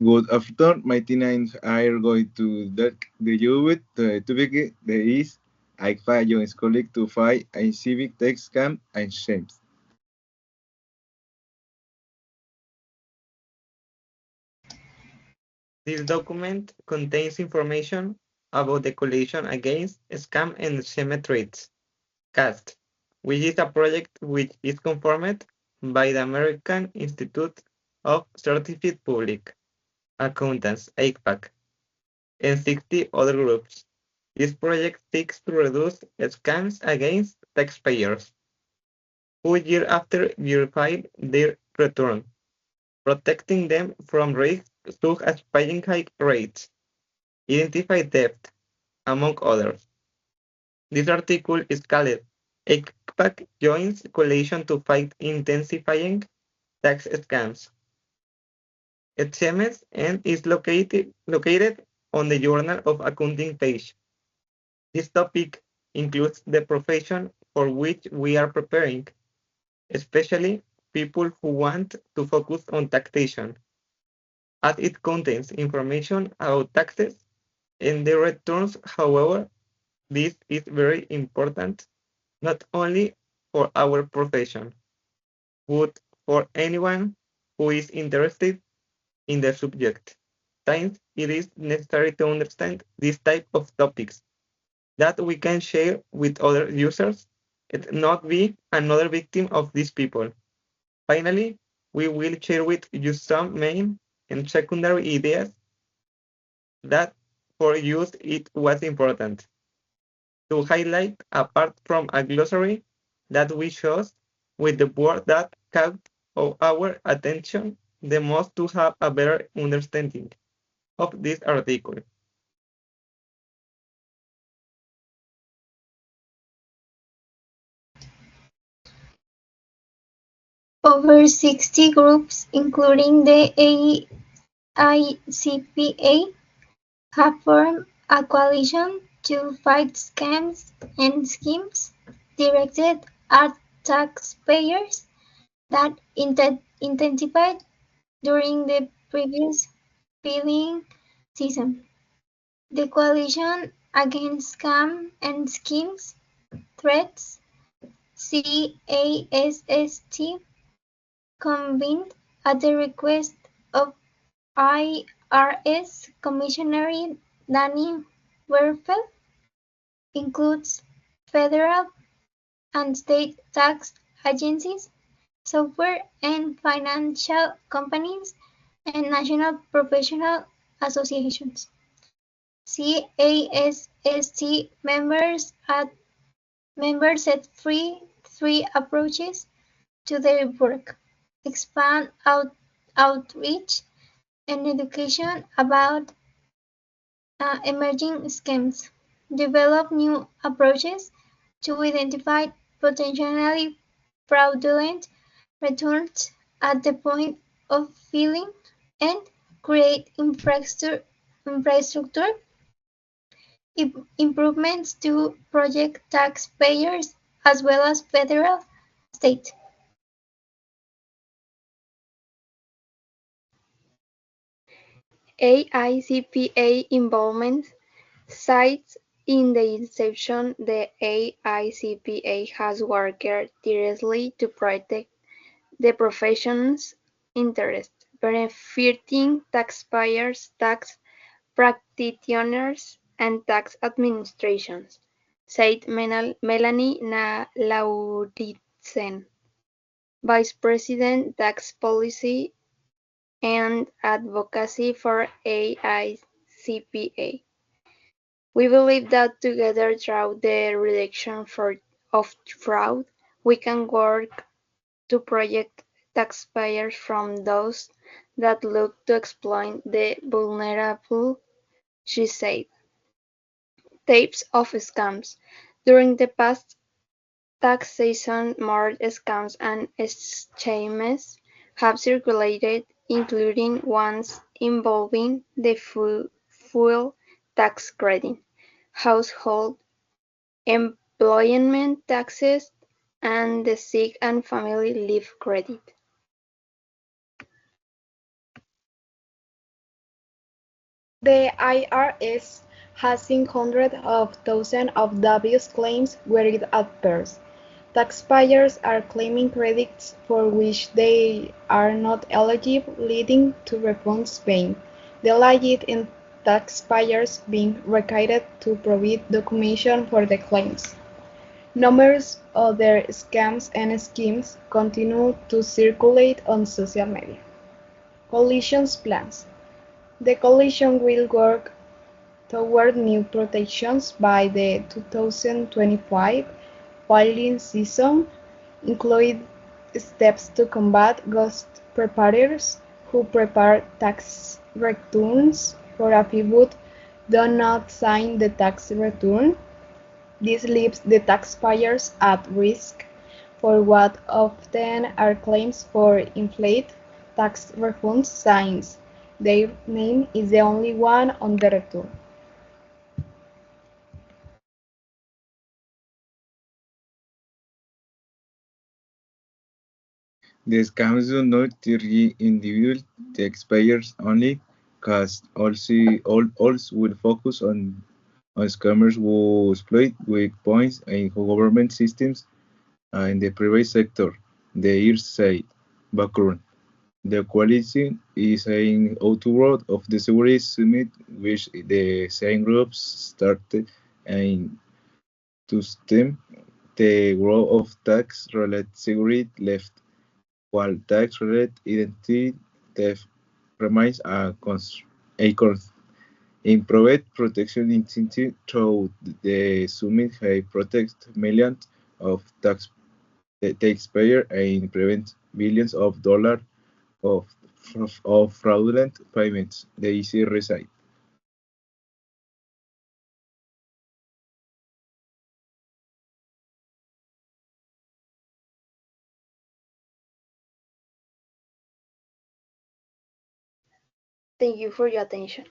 Good afternoon, my team are going to the youth to begin the is I find your colleague to find a civic text scam and shames. This document contains information about the Coalition Against Scam and Shame Threats, CAST, which is a project which is confirmed by the American Institute of Certified Public Accountants, AICPAC, and 60 other groups. This project seeks to reduce scams against taxpayers who year after year file their return, protecting them from risks such as paying high rates, identify theft, among others. This article is called "ECPAC Joins Coalition to Fight Intensifying Tax Scams" HMS and is located on the Journal of Accounting page. This topic includes the profession for which we are preparing, especially people who want to focus on taxation, as it contains information about taxes and their returns. However, this is very important not only for our profession, but for anyone who is interested in the subject, since it is necessary to understand this type of topics that we can share with other users and not be another victim of these people. Finally, we will share with you some main and secondary ideas that for use it was important to highlight apart from a glossary that we chose with the word that caught our attention the most to have a better understanding of this article. Over 60 groups, including the AICPA, have formed a coalition to fight scams and schemes directed at taxpayers that intensified during the previous billing season. The Coalition Against Scam and Schemes Threats (CASST) convened at the request of IRS Commissioner Danny Werfel, includes federal and state tax agencies, software and financial companies, and national professional associations. CASST members set free three approaches to their work: expand outreach and education about emerging schemes, develop new approaches to identify potentially fraudulent returns at the point of filing, and create infrastructure improvements to protect taxpayers as well as federal state. AICPA involvement Since the inception, the AICPA has worked tirelessly to protect the profession's interests, benefiting taxpayers, tax practitioners, and tax administrations, said Melanie Lauritsen, Vice President, Tax Policy and Advocacy for AICPA. We believe that together through the reduction of fraud, we can work to protect taxpayers from those that look to exploit the vulnerable, she said. Tapes of scams. During the past tax season, more scams and schemes have circulated, including ones involving the fuel tax credit, household employment taxes, and the sick and family leave credit. The IRS has seen hundreds of thousands of dubious claims where it appears. Taxpayers are claiming credits for which they are not eligible, leading to refunds being delayed and taxpayers being required to provide documentation for the claims. Numerous other scams and schemes continue to circulate on social media. Coalition plans. The coalition will work toward new protections by the 2025 filing season, including steps to combat ghost preparers who prepare tax returns for a fee but do not sign the tax return. This leaves the taxpayers at risk for what often are claims for inflated tax refunds since their name is the only one on the return. The scams do not target individual taxpayers only, cause also will focus on scammers who exploit weak points in government systems and in the private sector. The IRS said. Background. The coalition is an outgrowth of the Security Summit, which the same groups started in to stem the growth of tax-related security left, while tax-related identity theft remains a improved protection initiative through the summit have protected millions of taxpayers and prevent billions of dollars of, of fraudulent payments. The easy reside. Thank you for your attention.